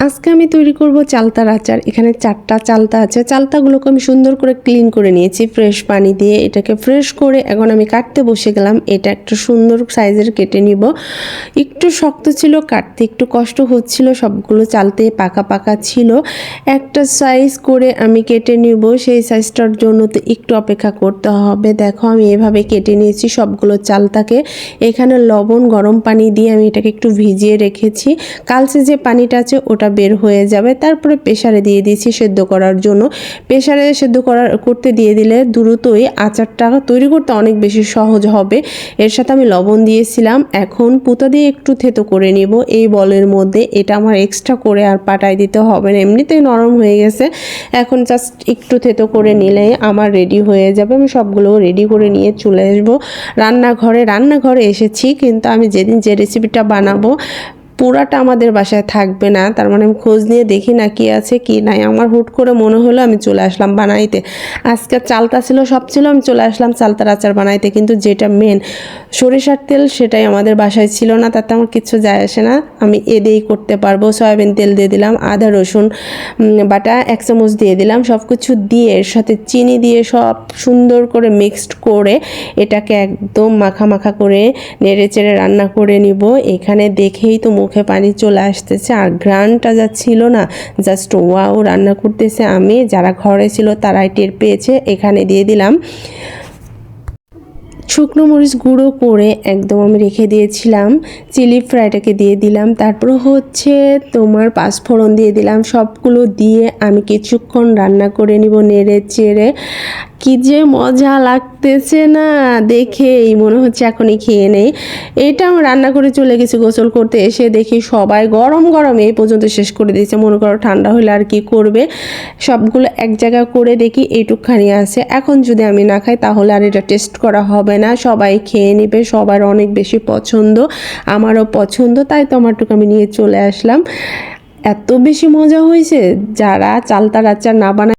আজকে আমি তৈরি করব চালতার আচার। এখানে 4টা চালতা আছে। চালতাগুলোকে আমি সুন্দর করে ক্লিন করে নিয়েছি ফ্রেশ পানি দিয়ে। এটাকে ফ্রেশ করে এখন আমি কাটতে বসে গেলাম। এটা একটা সুন্দর সাইজের কেটে নিব। একটু শক্ত ছিল, কাটতে একটু কষ্ট হচ্ছিল, সবগুলো চালতে পাকা পাকা ছিল। একটা সাইজ করে আমি কেটে নিব। সেই সাইজটার জন্য তো একটু অপেক্ষা করতে হবে। দেখো আমি এভাবে কেটে নিয়েছি সবগুলো চালতাকে। এখানে লবণ গরম পানি দিয়ে আমি এটাকে একটু ভিজিয়ে রেখেছি। কালচে যে পানিটা আছে ওটা বের হয়ে যাবে। তারপরে প্রেসারে দিয়ে দিয়েছি সেদ্ধ করার জন্য। প্রেসারে সেদ্ধ করতে দিয়ে দিলে দ্রুতই আচারটা তৈরি করতে অনেক বেশি সহজ হবে। এর সাথে আমি লবণ দিয়েছিলাম। এখন পুঁতা দিয়ে একটু থেতো করে নিব এই বলের মধ্যে। এটা আমার এক্সট্রা করে আর পাটায় দিতে হবে না, এমনিতেই নরম হয়ে গেছে। এখন জাস্ট একটু থেতো করে নিলেই আমার রেডি হয়ে যাবে। আমি সবগুলো রেডি করে নিয়ে চলে আসবো রান্নাঘরে এসেছি, কিন্তু আমি যেদিন যে রেসিপিটা বানাবো পুরাটা আমাদের বাসায় থাকবে না। তার মানে আমি খোঁজ নিয়ে দেখি না কি আছে কি নাই। আমার হুট করে মনে হলো আমি চলে আসলাম বানাইতে। আজকে চালতা ছিল, সব ছিল, আমি চলে আসলাম চালতার আচার বানাইতে। কিন্তু যেটা মেন সরিষার তেল সেটাই আমাদের বাসায় ছিল না। তাতে আমার কিছু যায় আসে না, আমি দিয়েই করতে পারবো। সয়াবিন তেল দিয়ে দিলাম, আদা রসুন বাটা 1 চামচ দিয়ে দিলাম। সব কিছু দিয়ে এর সাথে চিনি দিয়ে সব সুন্দর করে মিক্সড করে এটাকে একদম মাখা মাখা করে নেড়ে চেড়ে রান্না করে নিব। এখানে দেখেই তো মুখে পানি চলে আসতেছে। আর ঘ্রাণটা যা ছিল না, জাস্ট ওয়াও। রান্না করতেছে আমি, যারা ঘরে ছিল তারাই টের পেয়েছে। এখানে দিয়ে দিলাম শুকনো মরিচ গুঁড়ো করে একদম আমি রেখে দিয়েছিলাম। চিলি ফ্রাইটাকে দিয়ে দিলাম। তারপর হচ্ছে তোমার পাঁচফোড়ন দিয়ে দিলাম। সবগুলো দিয়ে আমি কিছুক্ষণ রান্না করে নিব নেড়ে চেড়ে। কি যে মজা লাগতেছে না, দেখেই মনে হচ্ছে এখনই খেয়ে নেই। এটা আমি রান্না করে চলে গেছি গোসল করতে, এসে দেখি সবাই গরম গরম এই পর্যন্ত শেষ করে দিয়েছে। মনে করো ঠান্ডা হলে আর কি করবে। সবগুলো এক জায়গা করে দেখি এইটুকখানি আছে। এখন যদি আমি না খাই তাহলে আর এটা টেস্ট করা হবে না। সবাই খেয়ে নেবে, সবার অনেক বেশি পছন্দ, আমারও পছন্দ, তাই তো আমারটুকু আমি নিয়ে চলে আসলাম। এত বেশি মজা হয়েছে। যারা চালতার আচার না বানায়